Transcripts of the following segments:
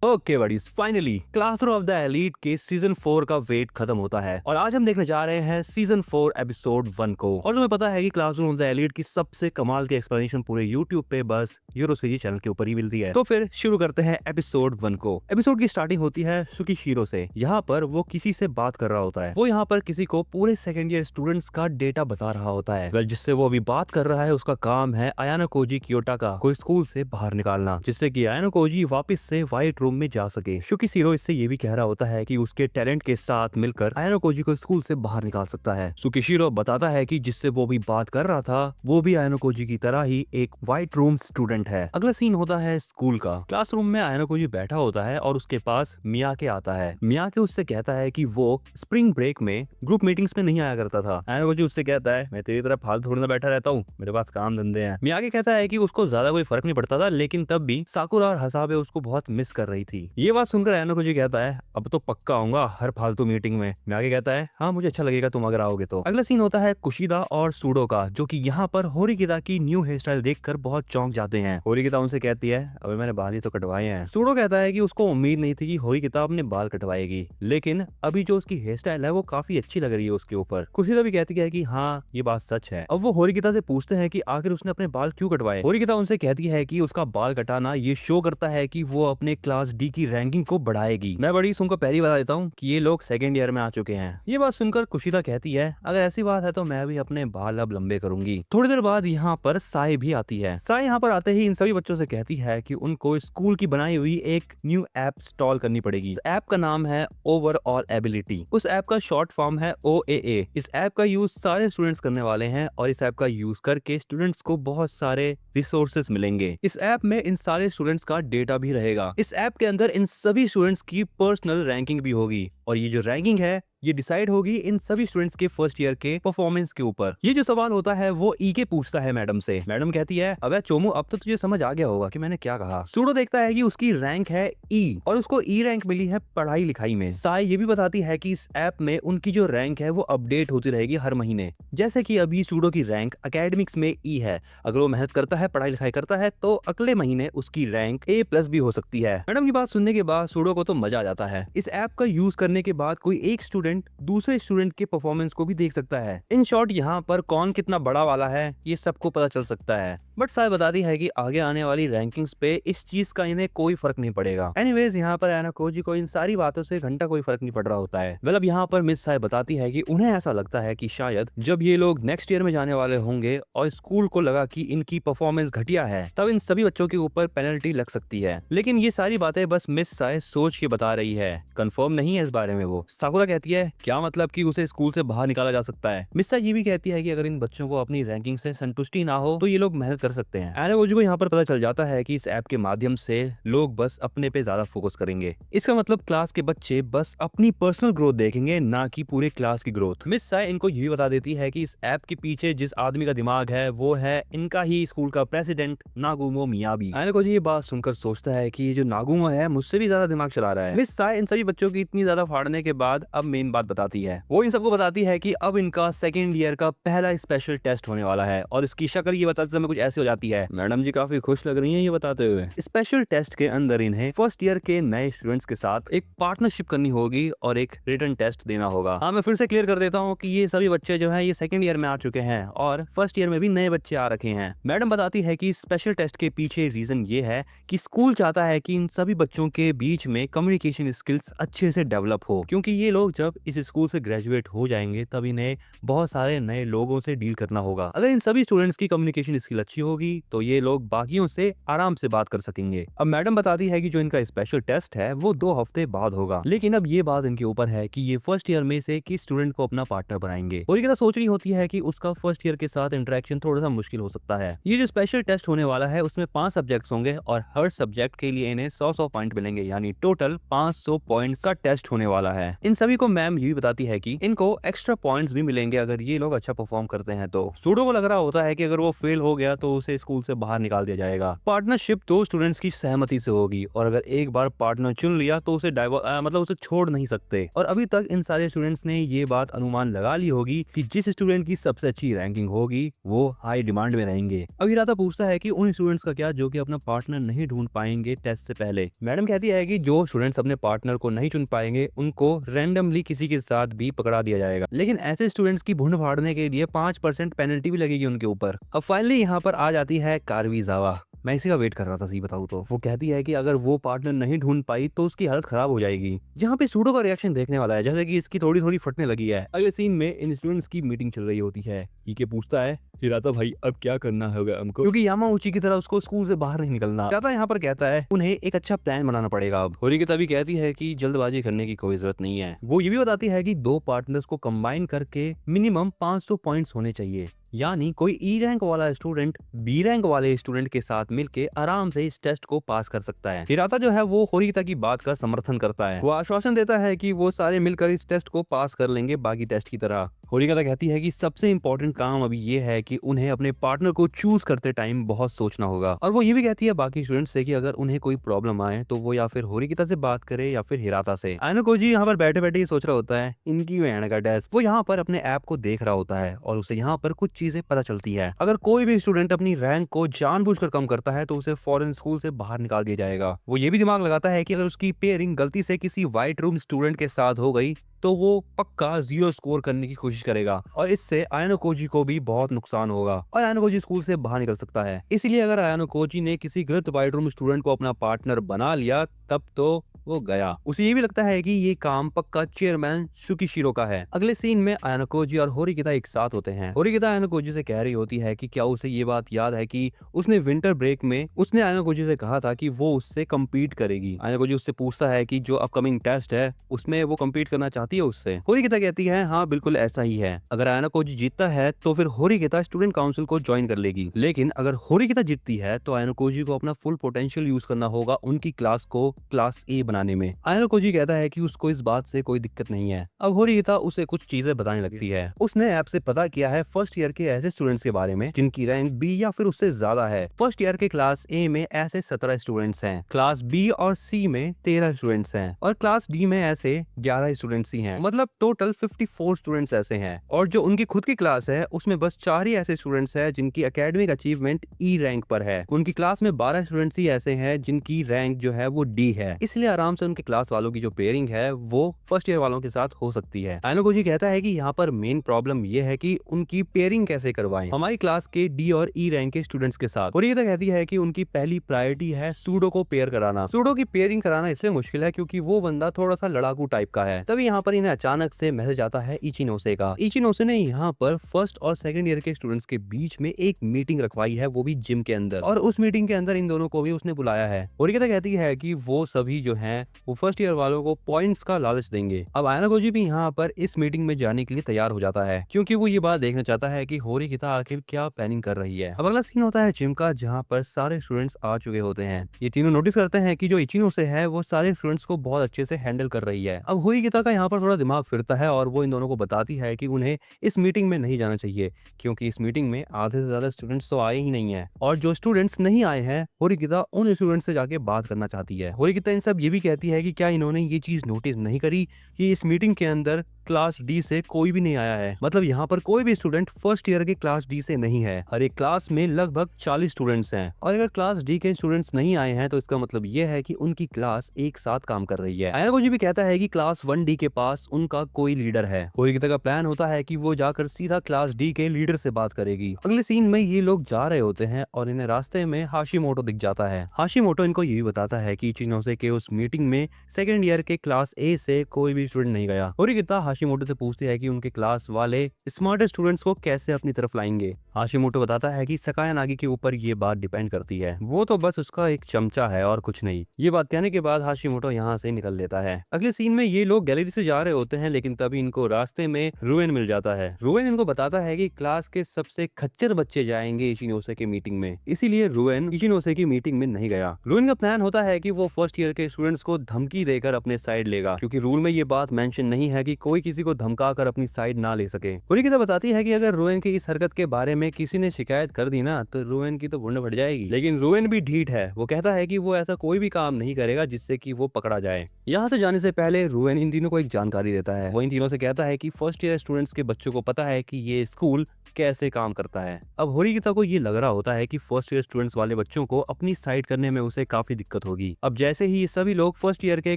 Okay buddies, finally classroom of the elite के season 4 का wait खत्म होता है और आज हम देखने जा रहे हैं सीजन 4 एपिसोड 1 को। और तुम्हें पता है कि क्लासरूम ऑफ द एलीट की सबसे कमाल की एक्सप्लेनेशन पूरे यूट्यूब पे बस यूरोसीजी चैनल के ऊपर ही मिलती है। तो फिर शुरू करते हैं एपिसोड 1 को। एपिसोड की स्टार्टिंग होती है सुकीशीरो से। यहाँ पर वो किसी से बात कर रहा होता है। वो यहाँ पर किसी को पूरे सेकेंड ईयर स्टूडेंट्स का डेटा बता रहा होता है। वेल, जिससे वो अभी बात कर रहा है उसका काम है अयानो कोजी कियोटाका को स्कूल से बाहर निकालना, जिससे कि अयानो कोजी वापस से व्हाइट रूम में जा सके। सुकीशीरो इससे ये भी कह रहा होता है कि उसके टैलेंट के साथ मिलकर अयानो कोजी को स्कूल से बाहर निकाल सकता है। सुकीशीरो बताता है कि जिससे वो भी बात कर रहा था वो भी अयानो कोजी की तरह ही एक व्हाइट रूम स्टूडेंट है। अगला सीन होता है स्कूल का। क्लासरूम में अयानो कोजी बैठा होता है और उसके पास मियाके आता है। मियाके उससे कहता है कि वो स्प्रिंग ब्रेक में ग्रुप मीटिंग्स में नहीं आया करता था। अयानो कोजी उससे कहता है, मैं तेरी तरह फालतू थोड़ी ना बैठा रहता हूँ, मेरे पास काम धंधे हैं। मियाके कहता है कि उसको ज्यादा कोई फर्क नहीं पड़ता था, लेकिन तब भी साकुरा और हसाबे उसको बहुत मिस कर रही थी। ये बात सुनकर अयानो कोजी कहता है, अब तो पक्का आऊंगा हर फालतू मीटिंग में। मियाके कहता है, हाँ मुझे अच्छा लगेगा तुम अगर आओगे तो। अगला सीन होता है कुशिदा और सूडो का, जो कि यहाँ पर होरिकिता की न्यू हेयर स्टाइल देखकर बहुत चौंक जाते हैं। होरिकिता उनसे कहती है, अबे मैंने बाल ही तो कटवाए हैं। सूडो कहता है कि उसको उम्मीद नहीं थी कि होरिकिता अपने बाल कटवाएगी, लेकिन अभी जो उसकी हेयर स्टाइल है वो काफी अच्छी लग रही है उसके ऊपर। कुशिदा भी कहती है कि हाँ ये बात सच है। अब वो होरिकिता से पूछते हैं कि आखिर उसने अपने बाल क्यों कटवाए। होरिकिता उनसे कहती है कि उसका बाल कटाना ये शो करता है कि वो अपने क्लास डी की रैंकिंग को बढ़ाएगी। मैं बड़ी तुमको पहली बता देता हूँ कि ये लोग सेकंड ईयर में आ चुके हैं। ये बात सुनकर कुशिदा कहती है, अगर ऐसी बात है तो मैं भी अपने बाल अब लंबे करूंगी। थोड़ी देर बाद यहाँ पर साई भी आती है। साई यहाँ पर आते ही इन सभी बच्चों से कहती है कि उनको स्कूल की बनाई हुई एक न्यू ऐप इंस्टॉल करनी पड़ेगी। ऐप का नाम है ओवरऑल एबिलिटी। उस ऐप का शॉर्ट फॉर्म है OAA। इस ऐप का यूज सारे स्टूडेंट्स करने वाले हैं और इस ऐप का यूज करके स्टूडेंट्स को बहुत सारे रिसोर्सेज मिलेंगे। इस ऐप में इन सारे स्टूडेंट्स का डेटा भी रहेगा। इस ऐप के अंदर इन सभी स्टूडेंट्स की पर्सनल रैंकिंग भी होगी और ये जो रैंकिंग है ये डिसाइड होगी इन सभी स्टूडेंट्स के फर्स्ट ईयर के परफॉर्मेंस के ऊपर। ये जो सवाल होता है वो ईके पूछता है मैडम से। मैडम कहती है, अबे चोमू अब तो तुझे समझ आ गया होगा कि मैंने क्या कहा। सूडो देखता है कि उसकी रैंक है E और उसको E रैंक मिली है पढ़ाई लिखाई में। साई ये भी बताती है कि इस ऐप में उनकी जो रैंक है वो अपडेट होती रहेगी हर महीने। जैसे कि अभी सूडो की रैंक एकेडमिक्स में E है, अगर वो मेहनत करता है पढ़ाई लिखाई करता है तो अगले महीने उसकी रैंक A+ भी हो सकती है। मैडम की बात सुनने के बाद सूडो को तो मजा आ जाता है। इस ऐप का यूज करने के बाद कोई एक स्टूडेंट दूसरे स्टूडेंट के परफॉर्मेंस को भी देख सकता है। इन शॉर्ट यहाँ पर कौन कितना बड़ा वाला है ये सबको पता चल सकता है। बट साई बताती है कि आगे आने वाली रैंकिंग्स पे इस चीज का इन्हें कोई फर्क नहीं पड़ेगा। एनीवेज यहाँ पर अयानो कोजी को इन सारी बातों से घंटा कोई फर्क नहीं पड़ रहा होता है। वेल, अब यहाँ पर मिस साई बताती है कि उन्हें ऐसा लगता है कि शायद जब ये लोग नेक्स्ट ईयर में जाने वाले होंगे और स्कूल को लगा कि इनकी परफॉर्मेंस घटिया है तब इन सभी बच्चों के ऊपर पेनल्टी लग सकती है। लेकिन ये सारी बातें बस मिस साई सोच के बता रही है, कंफर्म नहीं है इस बारे में। वो साकुरा कहती है, क्या मतलब कि उसे स्कूल से बाहर निकाला जा सकता है। मिस साई ये भी कहती है कि अगर इन बच्चों को अपनी रैंकिंग से संतुष्टि ना हो तो ये लोग मेहनत कर सकते हैं। अयानो कोजी को यहाँ पर पता चल जाता है कि इस ऐप के माध्यम से लोग बस अपने पे ज्यादा फोकस करेंगे। इसका मतलब क्लास के बच्चे बस अपनी पर्सनल ग्रोथ देखेंगे, ना कि पूरे क्लास की ग्रोथ। मिस साई इनको ये भी बता देती है कि इस ऐप के पीछे जिस आदमी का दिमाग है वो है इनका ही स्कूल का प्रेसिडेंट नागुमो मियाबी। अयानो कोजी ये बात सुनकर सोचता है कि ये जो नागुमो है मुझसे भी ज्यादा दिमाग चला रहा है। मिस साई इन सभी बच्चों की इतनी ज्यादा फाड़ने के बाद अब मेन बात बताती है। वो इन सबको बताती है कि अब इनका सेकेंड ईयर का पहला स्पेशल टेस्ट होने वाला है और इसकी शक्ल ये बताते समय कुछ ऐसे हो जाती है। मैडम जी काफी खुश लग रही हैं ये बताते हुए। स्पेशल टेस्ट के अंदर इन्हें फर्स्ट ईयर के नए स्टूडेंट्स के साथ एक पार्टनरशिप करनी होगी और एक रिटन टेस्ट देना होगा। हाँ, मैं फिर से क्लियर कर देता हूँ कि ये सभी बच्चे जो है ये सेकंड ईयर में आ चुके हैं और फर्स्ट ईयर में भी नए बच्चे आ रखे हैं। मैडम बताती है कि स्पेशल टेस्ट के पीछे रीजन ये है कि स्कूल चाहता है कि इन सभी बच्चों के बीच में कम्युनिकेशन स्किल्स अच्छे से डेवलप हो, क्योंकि ये लोग जब इस स्कूल से ग्रेजुएट हो जाएंगे तब इन्हें बहुत सारे नए लोगों से डील करना होगा। अगर इन सभी स्टूडेंट्स की कम्युनिकेशन स्किल अच्छी होगी तो ये लोग बाकियों से आराम से बात कर सकेंगे। अब मैडम बताती है कि जो इनका स्पेशल टेस्ट है वो 2 हफ्ते बाद होगा, लेकिन अब ये बात इनके ऊपर है कि ये फर्स्ट ईयर में से किस स्टूडेंट को अपना पार्टनर बनाएंगे। और ये सोच रही होती है कि उसका फर्स्ट ईयर के साथ इंटरेक्शन थोड़ा सा मुश्किल हो सकता है। ये जो स्पेशल टेस्ट होने वाला है उसमें 5 सब्जेक्ट्स होंगे और हर सब्जेक्ट के लिए इन्हें 100 पॉइंट मिलेंगे, यानी टोटल 500 पॉइंट्स का टेस्ट होने वाला है। इन सभी को मैम ये भी बताती है कि इनको एक्स्ट्रा पॉइंट्स भी मिलेंगे अगर ये लोग अच्छा परफॉर्म करते हैं। तो सूडो को लग रहा होता है कि अगर वो फेल हो गया तो तो उसे स्कूल से बाहर निकाल दिया जाएगा। पार्टनरशिप दो स्टूडेंट्स की सहमति से होगी और अगर एक बार पार्टनर चुन लिया तो उसे मतलब उसे छोड़ नहीं सकते। और अभी तक इन सारे स्टूडेंट्स ने ये बात अनुमान लगा ली होगी कि जिस स्टूडेंट की सबसे अच्छी रैंकिंग होगी वो हाई डिमांड में रहेंगे। अब हिराता पूछता है कि उन स्टूडेंट्स का क्या जो कि अपना पार्टनर नहीं ढूंढ पाएंगे टेस्ट से पहले। मैडम कहती है कि जो स्टूडेंट्स अपने पार्टनर को नहीं चुन पाएंगे उनको रैंडमली किसी के साथ भी पकड़ा दिया जाएगा, लेकिन ऐसे स्टूडेंट्स की भून फाड़ने के लिए 5% पेनल्टी भी लगेगी उनके ऊपर। अब फाइनली यहाँ पर आ जाती है कारवीजावा। मैं इसी का वेट कर रहा था, सही बताऊं तो। वो कहती है कि अगर वो पार्टनर नहीं ढूंढ पाई तो उसकी हालत खराब हो जाएगी। यहाँ पे सूडो का रिएक्शन देखने वाला है, जैसे कि इसकी थोड़ी थोड़ी फटने लगी है। अगले सीन में इन स्टूडेंट्स की मीटिंग चल रही होती है। ईके पूछता है, हिराता भाई अब क्या करना होगा हमको, क्योंकि यामाउची की तरह उसको स्कूल से बाहर नहीं निकलना। हिराता यहाँ पर कहता है उन्हें एक अच्छा प्लान बनाना पड़ेगा। अब होरिकिता भी कहती है कि जल्दबाजी करने की कोई जरूरत नहीं है। वो ये भी बताती है कि दो पार्टनर्स को कंबाइन करके मिनिमम 500 पॉइंट्स होने चाहिए, यानी कोई ई रैंक वाला स्टूडेंट बी रैंक वाले स्टूडेंट के साथ मिलके आराम से इस टेस्ट को पास कर सकता है। हिराता जो है वो होरिकिता की बात का समर्थन करता है। वो आश्वासन देता है कि वो सारे मिलकर इस टेस्ट को पास कर लेंगे बाकी टेस्ट की तरह। होरिकिता कहती है कि सबसे इंपॉर्टेंट काम अभी ये है कि उन्हें अपने पार्टनर को चूज करते टाइम बहुत सोचना होगा। और वो ये भी कहती है बाकी स्टूडेंट्स से कि अगर उन्हें कोई प्रॉब्लम आए तो वो या फिर होरिकिता से बात करे या फिर हिराता से। आयनोकोजी यहाँ पर बैठे बैठे सोच रहा होता है इनकी बहन का टेस्ट। वो यहाँ पर अपने ऐप को देख रहा होता है और उसे यहाँ पर कुछ चीजें पता चलती है। अगर कोई भी स्टूडेंट अपनी रैंक को जानबूझकर कम करता है तो उसे फॉरेन स्कूल से बाहर निकाल दिया जाएगा। वो ये भी दिमाग लगाता है कि अगर उसकी पेयरिंग गलती से किसी व्हाइट रूम स्टूडेंट के साथ हो गई तो वो पक्का 0 स्कोर करने की कोशिश करेगा और इससे आयानोकोजी को भी बहुत नुकसान होगा और आयानोकोजी स्कूल से बाहर निकल सकता है। इसलिए अगर आयानोकोजी ने किसी गलत व्हाइट रूम स्टूडेंट को अपना पार्टनर बना लिया तब तो वो गया। उसे ये भी लगता है कि ये काम पक्का चेयरमैन शुकिशिरो का है। अगले सीन में आयानोकोजी और होरिकिता एक साथ होते हैं। होरिकिता आयानोकोजी से कह रही होती है कि क्या उसे ये बात याद है कि उसने विंटर ब्रेक में उसने आयानोकोजी से कहा था कि वो उससे कम्पीट करेगी। आयानोकोजी उससे पूछता है कि जो अपकमिंग टेस्ट है उसमें वो कम्पीट करना चाहती है उससे। होरिकिता कहती है हाँ बिल्कुल ऐसा ही है। अगर आयानोकोजी जीतता है तो फिर होरिकिता स्टूडेंट काउंसिल को ज्वाइन कर लेगी, लेकिन अगर होरिकिता जीतती है तो आयानोकोजी को अपना फुल पोटेंशियल यूज करना होगा उनकी क्लास को क्लास ए बनाने में। आयानोकोजी कहता है कि उसको इस बात से कोई दिक्कत नहीं है। अब होरिकिता उसे कुछ चीजें बताने लगती है। उसने ऐप से पता किया है फर्स्ट ईयर के ऐसे स्टूडेंट्स के बारे में जिनकी रैंक बी या फिर उससे ज्यादा है। फर्स्ट ईयर के क्लास ए में ऐसे 17 स्टूडेंट्स हैं, क्लास बी और सी में 13 स्टूडेंट्स हैं और क्लास डी में ऐसे 11 स्टूडेंट्स ही हैं। मतलब टोटल 54 स्टूडेंट्स ऐसे हैं और जो उनकी खुद की क्लास है उसमें बस 4 ही ऐसे स्टूडेंट्स हैं जिनकी एकेडमिक अचीवमेंट ई रैंक पर है। उनकी क्लास में 12 स्टूडेंट्स ही ऐसे हैं जिनकी रैंक जो है वो डी है। इसलिए आराम से उनके क्लास वालों की जो पेयरिंग है वो फर्स्ट ईयर वालों के साथ हो सकती है। आयानोकोजी कहता है कि यहाँ पर मेन प्रॉब्लम ये है कि उनकी पेयरिंग कैसे करवाएं हमारी क्लास के डी और ई रैंक के स्टूडेंट्स के साथ। और ये तो कहती है कि उनकी पहली प्रायोरिटी है सूडो को पेयर कराना। सूडो की पेयरिंग कराना इसलिए मुश्किल है क्योंकि वो बंदा थोड़ा सा लड़ाकू टाइप का है। तभी यहाँ पर इन्हें अचानक से मैसेज आता है इचिनोसे का। इचिनोसे ने यहाँ पर फर्स्ट और सेकंड ईयर के स्टूडेंट्स के बीच में एक मीटिंग रखवाई है, वो भी जिम के अंदर, और उस मीटिंग के अंदर इन दोनों को भी उसने बुलाया है। और ये कहती है कि वो सभी जो हैं वो फर्स्ट ईयर वालों को पॉइंट्स का लालच देंगे। अब आयानोकोजी भी यहाँ पर इस मीटिंग में जाने के लिए तैयार हो जाता है क्योंकि वो ये बात देखना चाहता है कि होरिकिता आखिर क्या प्लानिंग कर रही है। अब अगला सीन होता है जिम का, जहाँ पर सारे स्टूडेंट्स आ चुके होते हैं। ये तीनों नोटिस करते हैं कि जो इचिनोसे है वो सारे स्टूडेंट्स को बहुत अच्छे से हैंडल कर रही है। अब होरिकिता का यहाँ पर थोड़ा दिमाग फिरता है और वो इन दोनों को बताती है कि उन्हें इस मीटिंग में नहीं जाना चाहिए क्योंकि इस मीटिंग में आधे से ज्यादा स्टूडेंट्स तो आए ही नहीं है और जो स्टूडेंट्स नहीं आए हैं होरिकिता उन स्टूडेंट्स से जाके बात करना चाहती है। होरिकिता इन सब ये भी कहती है कि क्या इन्होंने ये चीज नोटिस नहीं करी कि इस मीटिंग के अंदर क्लास डी से कोई भी नहीं आया है। मतलब यहाँ पर कोई भी स्टूडेंट फर्स्ट ईयर के क्लास डी से नहीं है। हर एक क्लास में लगभग 40 स्टूडेंट्स हैं और अगर क्लास डी के स्टूडेंट्स नहीं आए हैं तो इसका मतलब ये है कि उनकी क्लास एक साथ काम कर रही है। आयानोकोजी भी कहता है कि क्लास 1D के पास उनका कोई लीडर है। होरिकिता का प्लान होता है कि वो जाकर सीधा क्लास डी के लीडर से बात करेगी। अगले सीन में ये लोग जा रहे होते हैं और इन्हें रास्ते में हाशिमोटो दिख जाता है। हाशिमोटो इनको ये भी बताता है कि इचिनोसे के उस मीटिंग में सेकेंड ईयर के क्लास ए से कोई भी स्टूडेंट नहीं गया। होरिकिता हाशिमोटो से पूछती है कि उनके क्लास वाले स्मार्ट स्टूडेंट्स को कैसे अपनी तरफ लाएंगे। हाशिमोटो बताता है कि सकायानागी के ऊपर ये बात डिपेंड करती है, वो तो बस उसका एक चमचा है और कुछ नहीं। ये बात कहने के बाद हाशिमोटो यहाँ से निकल लेता है। अगले सीन में ये लोग गैलरी से जा रहे होते हैं लेकिन तभी इनको रास्ते में रुएन मिल जाता है। रुएन इनको बताता है कि क्लास के सबसे खच्चर बच्चे जाएंगे इचिनोसे के मीटिंग में, इसीलिए रुएन इचिनोसे की मीटिंग में नहीं गया। रुएन का प्लान होता है कि वो फर्स्ट ईयर के स्टूडेंट्स को धमकी देकर अपने साइड लेगा क्योंकि रूल में ये बात मेंशन नहीं है कि कोई किसी को धमका कर अपनी साइड ना ले सके। होरिकिता बताती है कि अगर रोएन की इस हरकत के बारे में किसी ने शिकायत कर दी ना तो रोएन की तो भुंड फट जाएगी। लेकिन रोएन भी ढीठ है, वो कहता है कि वो ऐसा कोई भी काम नहीं करेगा जिससे कि वो पकड़ा जाए। यहाँ से जाने से पहले रोएन इन तीनों को एक जानकारी देता है। वो इन तीनों से कहता है कि फर्स्ट ईयर स्टूडेंट्स के बच्चों को पता है कि ये स्कूल कैसे काम करता है। अब होरिकिता को ये लग रहा होता है कि फर्स्ट ईयर स्टूडेंट्स वाले बच्चों को अपनी साइड करने में उसे काफी दिक्कत होगी। अब जैसे ही ये सभी लोग फर्स्ट ईयर के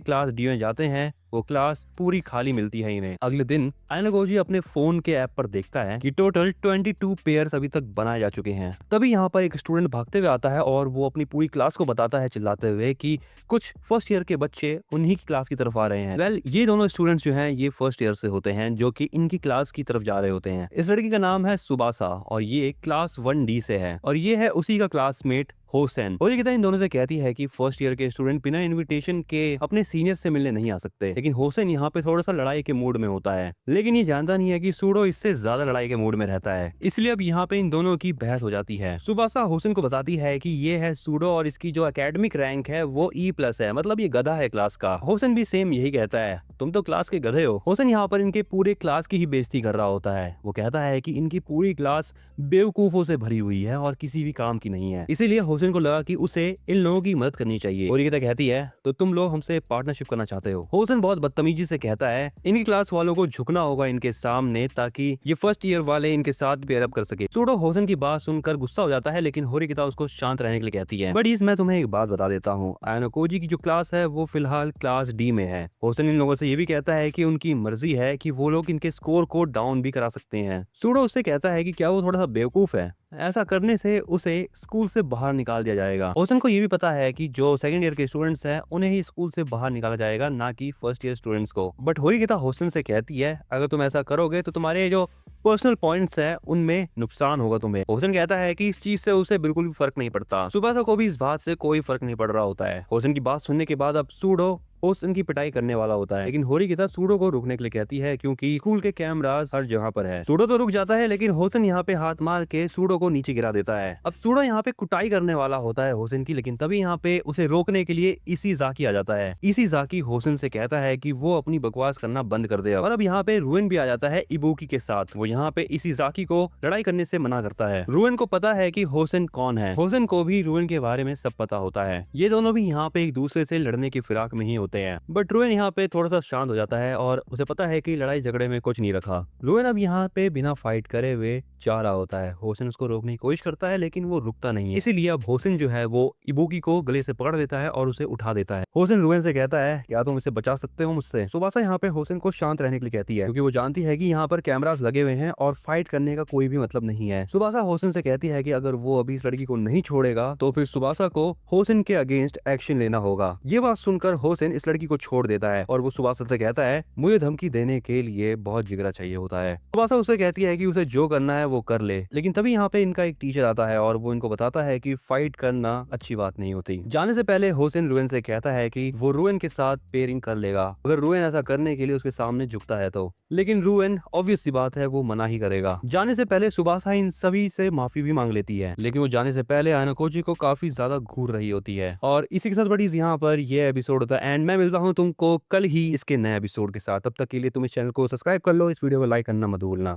क्लास डी में जाते हैं, वो क्लास पूरी खाली मिलती है इन्हें। अगले दिन आयनागोजी अपने फोन के ऐप पर देखता है कि टोटल 22 पेयर्स अभी तक बनाए जा चुके हैं। तभी यहाँ पर एक स्टूडेंट भागते हुए आता है और वो अपनी पूरी क्लास को बताता है चिल्लाते हुए कि कुछ फर्स्ट ईयर के बच्चे उन्हीं की क्लास की तरफ आ रहे हैं। वेल, ये दोनों स्टूडेंट्स जो हैं ये फर्स्ट ईयर से होते हैं जो कि इनकी क्लास की तरफ जा रहे होते हैं। इस लड़की का नाम है सुबासा और ये क्लास 1D से है और ये है उसी का क्लासमेट होसेन। होरिकिता इन दोनों से कहती है कि फर्स्ट ईयर के स्टूडेंट बिना इनविटेशन के अपने सीनियर से मिलने नहीं आ सकते। लेकिन होसेन यहाँ पे थोड़ा सा लड़ाई के मूड में होता है, लेकिन ये जानता नहीं है कि सूडो इससे ज्यादा लड़ाई के मूड में रहता है। इसलिए अब यहाँ पे इन दोनों की बहस हो जाती है। सुबासा होसेन को बताती है कि ये है सूडो और इसकी जो एकेडमिक रैंक है वो E+ है, मतलब ये गधा है क्लास का। होसेन भी सेम यही कहता है, तुम तो क्लास के गधे हो। होसेन यहाँ पर इनके पूरे क्लास की ही बेइज्जती कर रहा होता है। वो कहता है कि इनकी पूरी क्लास बेवकूफों से भरी हुई है और किसी भी काम की नहीं है। इसीलिए होसेन को लगा कि उसे इन लोगों की मदद करनी चाहिए। होरिकिता कहती है, तो तुम लोग हमसे पार्टनरशिप करना चाहते हो। होसेन बहुत बदतमीजी से कहता है, इनकी क्लास वालों को झुकना होगा इनके सामने ताकि ये फर्स्ट ईयर वाले इनके साथ पेयर अप कर सके। सूडो होसेन की बात सुनकर गुस्सा हो जाता है, लेकिन होरिकिता उसको शांत रहने के लिए कहती है। बट मैं तुम्हें एक बात बता देता हूँ, आयनाकोजी की जो क्लास है वो फिलहाल क्लास D में है। होसेन इन लोगों से ये भी कहता है कि उनकी मर्जी है कि वो लोग इनके स्कोर को डाउन भी करा सकते हैं। सूडो उससे कहता है कि क्या वो थोड़ा सा बेवकूफ है, ऐसा करने से उसे स्कूल से बाहर निकाल दिया जाएगा। होसेन को ये भी पता है कि जो सेकंड ईयर के स्टूडेंट्स हैं उन्हें ही स्कूल से बाहर निकाला जाएगा, ना कि फर्स्ट ईयर स्टूडेंट्स को। बट होरिकिता होसेन से कहती है, अगर तुम ऐसा करोगे तो तुम्हारे जो पर्सनल पॉइंट्स है उनमें नुकसान होगा तुम्हें। होसेन कहता है कि इस चीज से उसे बिल्कुल भी फर्क नहीं पड़ता। सुबासा को भी इस बात से कोई फर्क नहीं पड़ रहा होता है। होसेन की बात सुनने के बाद अब सूडो होसेन की पिटाई करने वाला होता है, लेकिन होरिकिता सूडो को रुकने के लिए कहती है क्योंकि स्कूल के कैमरास हर जगह पर है। सूडो तो रुक जाता है, लेकिन होसेन यहाँ पे हाथ मार के सूडो को नीचे गिरा देता है। अब सूडो यहाँ पे कुटाई करने वाला होता है होसेन की, लेकिन तभी यहाँ पे उसे रोकने के लिए इशिज़ाकी आ जाता है। इशिज़ाकी होसेन से कहता है कि वो अपनी बकवास करना बंद कर दे। और अब यहाँ पे रुएन भी आ जाता है इबुकी के साथ। वो यहाँ पे इशिज़ाकी को लड़ाई करने से मना करता है। रुएन को पता है कि होसेन कौन है। होसेन को भी रुएन के बारे में सब पता होता है। ये दोनों भी यहाँ पे एक दूसरे से लड़ने की फिराक में ही होते हैं। बट रुएन यहाँ पे थोड़ा सा शांत हो जाता है और उसे पता है कि लड़ाई झगड़े में कुछ नहीं रखा। रुएन अब यहाँ पे बिना फाइट करे हुए जा रहा होता है। होसेन उसको रोकने की कोशिश करता है, लेकिन वो रुकता नहीं है। इसीलिए अब होसेन जो है वो इबुकी को गले से पकड़ लेता है और उसे उठा देता है। होसेन रुएन से कहता है, क्या तुम इसे बचा सकते हो मुझसे? सुबासा यहाँ पे होसेन को शांत रहने के लिए कहती है, क्योंकि वो जानती है कि यहाँ पर कैमरास लगे हुए हैं और फाइट करने का कोई भी मतलब नहीं है। सुबासा होसेन से कहती है कि अगर वो अभी इस लड़की को नहीं छोड़ेगा तो फिर सुबासा को होसेन के अगेंस्ट एक्शन लेना होगा। ये बात सुनकर होसेन इस लड़की को छोड़ देता है और वो सुबासा से कहता है, मुझे धमकी देने के लिए बहुत जिगरा चाहिए होता है। सुबासा उसे कहती है कि उसे जो करना है वो कर ले, लेकिन तभी यहाँ पे इनका एक टीचर आता है और वो इनको बताता है कि फाइट करना अच्छी बात नहीं होती। जाने से पहले होसेन रुएन से कहता है कि वो रुएन के साथ पेयरिंग कर लेगा अगर रुएन ऐसा करने के लिए उसके सामने झुकता है तो, लेकिन रुएन ऑब्वियस सी बात है वो मना ही करेगा। जाने से पहले सुबासा इन सभी से माफी भी मांग लेती है, लेकिन वो जाने से पहले आयनाकोजी को काफी ज्यादा घूर रही होती है। और इसी के साथ बड़ीज यहाँ पर ये एपिसोड होता है एंड मैं मिलता हूँ तुमको कल ही इसके नए एपिसोड के साथ। तब तक के लिए तुम इस चैनल को सब्सक्राइब कर लो, इस वीडियो को लाइक करना मत भूलना।